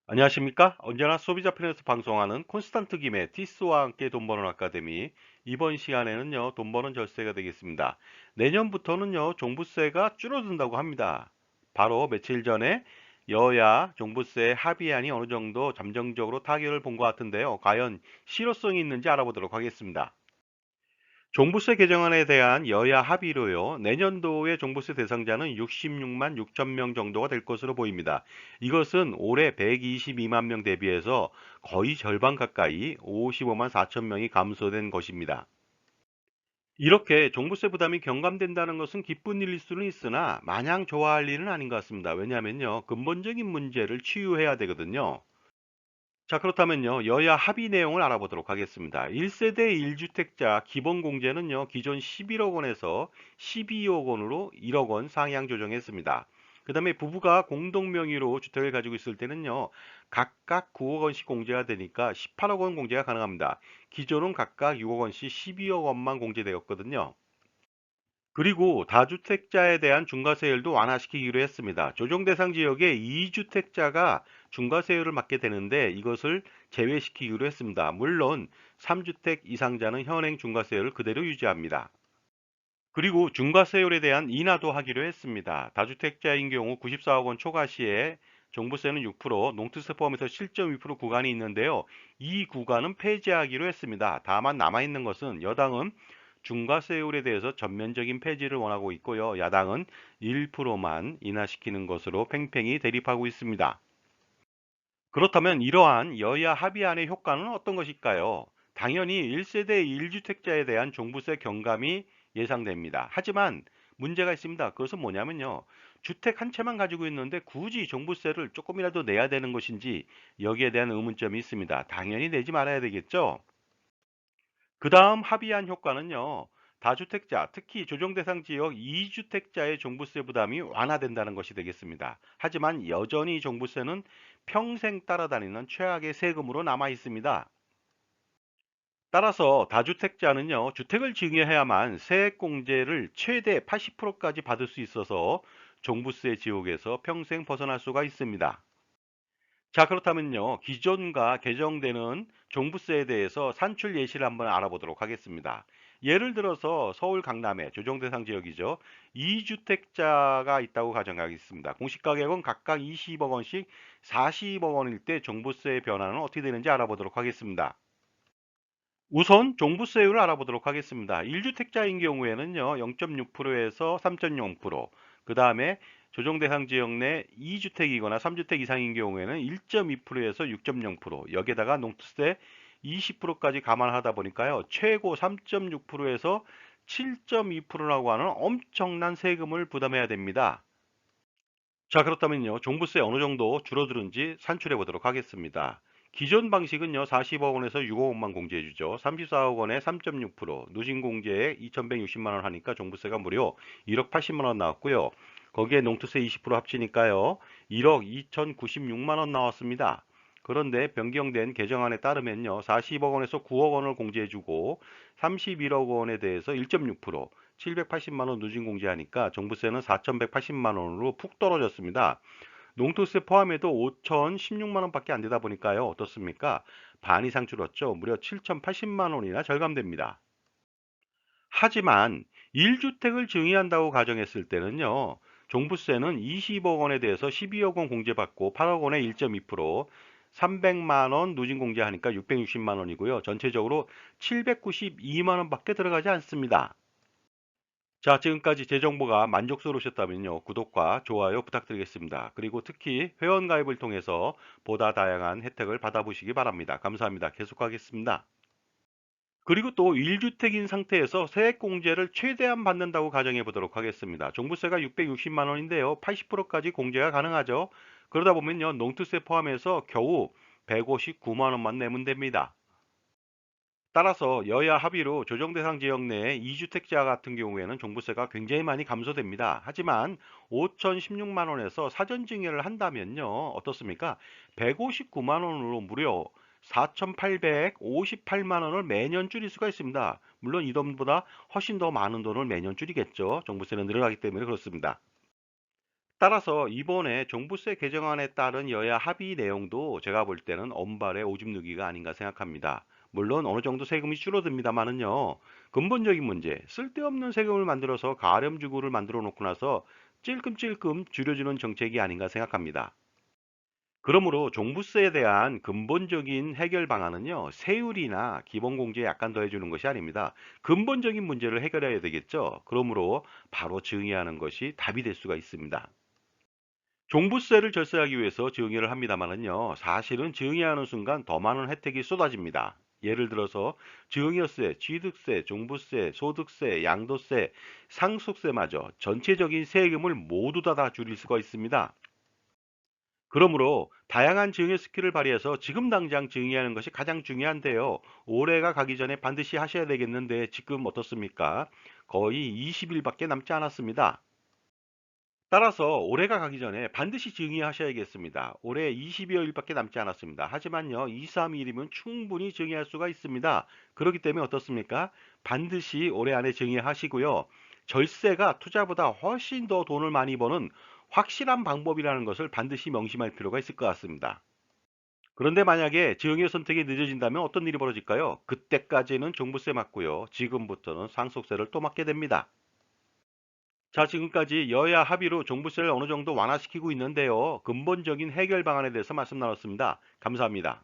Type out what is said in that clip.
안녕하십니까? 언제나 소비자 편에서 방송하는 콘스탄트 김의 티스와 함께 돈 버는 아카데미. 이번 시간에는요, 돈 버는 절세가 되겠습니다. 내년부터는요, 종부세가 줄어든다고 합니다. 바로 며칠 전에 여야 종부세 합의안이 어느 정도 잠정적으로 타결을 본 것 같은데요. 과연 실효성이 있는지 알아보도록 하겠습니다. 종부세 개정안에 대한 여야 합의로요. 내년도의 종부세 대상자는 66만 6천 명 정도가 될 것으로 보입니다. 이것은 올해 122만 명 대비해서 거의 절반 가까이 55만 4천 명이 감소된 것입니다. 이렇게 종부세 부담이 경감된다는 것은 기쁜 일일 수는 있으나 마냥 좋아할 일은 아닌 것 같습니다. 왜냐하면요, 근본적인 문제를 치유해야 되거든요. 자, 그렇다면요, 여야 합의 내용을 알아보도록 하겠습니다. 1세대 1주택자 기본 공제는요, 기존 11억 원에서 12억 원으로 1억 원 상향 조정했습니다. 그 다음에 부부가 공동 명의로 주택을 가지고 있을 때는요, 각각 9억 원씩 공제가 되니까 18억 원 공제가 가능합니다. 기존은 각각 6억 원씩 12억 원만 공제되었거든요. 그리고 다주택자에 대한 중과세율도 완화시키기로 했습니다. 조정 대상 지역의 2주택자가 중과세율을 맞게 되는데 이것을 제외시키기로 했습니다. 물론 3주택 이상자는 현행 중과세율을 그대로 유지합니다. 그리고 중과세율에 대한 인하도 하기로 했습니다. 다주택자인 경우 94억 원 초과 시에 종부세는 6%, 농트세 포함해서 7.2% 구간이 있는데요. 이 구간은 폐지하기로 했습니다. 다만 남아있는 것은 여당은 중과세율에 대해서 전면적인 폐지를 원하고 있고요. 야당은 1%만 인하시키는 것으로 팽팽히 대립하고 있습니다. 그렇다면 이러한 여야 합의안의 효과는 어떤 것일까요? 당연히 1세대 1주택자에 대한 종부세 경감이 예상됩니다. 하지만 문제가 있습니다. 그것은 뭐냐면요. 주택 한 채만 가지고 있는데 굳이 종부세를 조금이라도 내야 되는 것인지 여기에 대한 의문점이 있습니다. 당연히 내지 말아야 되겠죠? 그 다음 합의안 효과는요. 다주택자, 특히 조정대상 지역 2주택자의 종부세 부담이 완화된다는 것이 되겠습니다. 하지만 여전히 종부세는 평생 따라다니는 최악의 세금으로 남아 있습니다. 따라서 다주택자는요, 주택을 증여해야만 세액공제를 최대 80%까지 받을 수 있어서 종부세 지옥에서 평생 벗어날 수가 있습니다. 자, 그렇다면요, 기존과 개정되는 종부세에 대해서 산출 예시를 한번 알아보도록 하겠습니다. 예를 들어서 서울 강남에 조정 대상 지역이죠. 2주택자가 있다고 가정하겠습니다. 공시가격은 각각 20억 원씩 40억 원일 때 종부세의 변화는 어떻게 되는지 알아보도록 하겠습니다. 우선 종부세율을 알아보도록 하겠습니다. 1주택자인 경우에는요, 0.6%에서 3.0%, 그 다음에 조정 대상 지역 내 2주택이거나 3주택 이상인 경우에는 1.2%에서 6.0%, 여기에다가 농투세 20%까지 감안하다 보니까요, 최고 3.6%에서 7.2%라고 하는 엄청난 세금을 부담해야 됩니다. 자, 그렇다면요, 종부세 어느 정도 줄어드는지 산출해 보도록 하겠습니다. 기존 방식은요, 40억 원에서 6억 원만 공제해 주죠. 34억 원에 3.6%, 누진공제에 2,160만 원 하니까 종부세가 무려 1억 80만 원 나왔고요. 거기에 농투세 20% 합치니까요, 1억 2,096만 원 나왔습니다. 그런데 변경된 개정안에 따르면요, 40억 원에서 9억 원을 공제해 주고 31억 원에 대해서 1.6%, 780만 원 누진 공제하니까 종부세는 4,180만 원으로 푹 떨어졌습니다. 농토세 포함해도 5,016만 원밖에 안 되다 보니까요. 어떻습니까? 반 이상 줄었죠. 무려 7,080만 원이나 절감됩니다. 하지만 1주택을 증여한다고 가정했을 때는요. 종부세는 20억 원에 대해서 12억 원 공제받고 8억 원에 1.2%, 300만 원 누진 공제하니까 660만 원이고요. 전체적으로 792만 원밖에 들어가지 않습니다. 자, 지금까지 제 정보가 만족스러우셨다면요, 구독과 좋아요 부탁드리겠습니다. 그리고 특히 회원 가입을 통해서 보다 다양한 혜택을 받아보시기 바랍니다. 감사합니다. 계속하겠습니다. 그리고 또 1주택인 상태에서 세액공제를 최대한 받는다고 가정해 보도록 하겠습니다. 종부세가 660만 원인데요. 80%까지 공제가 가능하죠. 그러다 보면요, 농투세 포함해서 겨우 159만 원만 내면 됩니다. 따라서 여야 합의로 조정 대상 지역 내 2주택자 같은 경우에는 종부세가 굉장히 많이 감소됩니다. 하지만 5,016만 원에서 사전 증여를 한다면요. 어떻습니까? 159만 원으로 무려 4,858만 원을 매년 줄일 수가 있습니다. 물론 이 돈보다 훨씬 더 많은 돈을 매년 줄이겠죠. 종부세는 늘어나기 때문에 그렇습니다. 따라서 이번에 종부세 개정안에 따른 여야 합의 내용도 제가 볼 때는 엄발의 오줌 누기가 아닌가 생각합니다. 물론 어느 정도 세금이 줄어듭니다만은요. 근본적인 문제, 쓸데없는 세금을 만들어서 가렴주구를 만들어 놓고 나서 찔끔찔끔 줄여주는 정책이 아닌가 생각합니다. 그러므로 종부세에 대한 근본적인 해결 방안은요, 세율이나 기본공제에 약간 더해주는 것이 아닙니다. 근본적인 문제를 해결해야 되겠죠. 그러므로 바로 증의하는 것이 답이 될 수가 있습니다. 종부세를 절세하기 위해서 증여를 합니다만은요, 사실은 증여하는 순간 더 많은 혜택이 쏟아집니다. 예를 들어서 증여세, 취득세, 종부세, 소득세, 양도세, 상속세마저 전체적인 세금을 모두 다 줄일 수가 있습니다. 그러므로 다양한 증여 스킬을 발휘해서 지금 당장 증여하는 것이 가장 중요한데요. 올해가 가기 전에 반드시 하셔야 되겠는데 지금 어떻습니까? 거의 20일밖에 남지 않았습니다. 따라서 올해가 가기 전에 반드시 증의하셔야겠습니다. 올해 20여일밖에 남지 않았습니다. 하지만요, 2, 3일이면 충분히 증의할 수가 있습니다. 그렇기 때문에 어떻습니까? 반드시 올해 안에 증의하시고요. 절세가 투자보다 훨씬 더 돈을 많이 버는 확실한 방법이라는 것을 반드시 명심할 필요가 있을 것 같습니다. 그런데 만약에 증여 선택이 늦어진다면 어떤 일이 벌어질까요? 그때까지는 종부세 맞고요. 지금부터는 상속세를 또 맞게 됩니다. 자, 지금까지 여야 합의로 종부세를 어느 정도 완화시키고 있는데요. 근본적인 해결 방안에 대해서 말씀 나눴습니다. 감사합니다.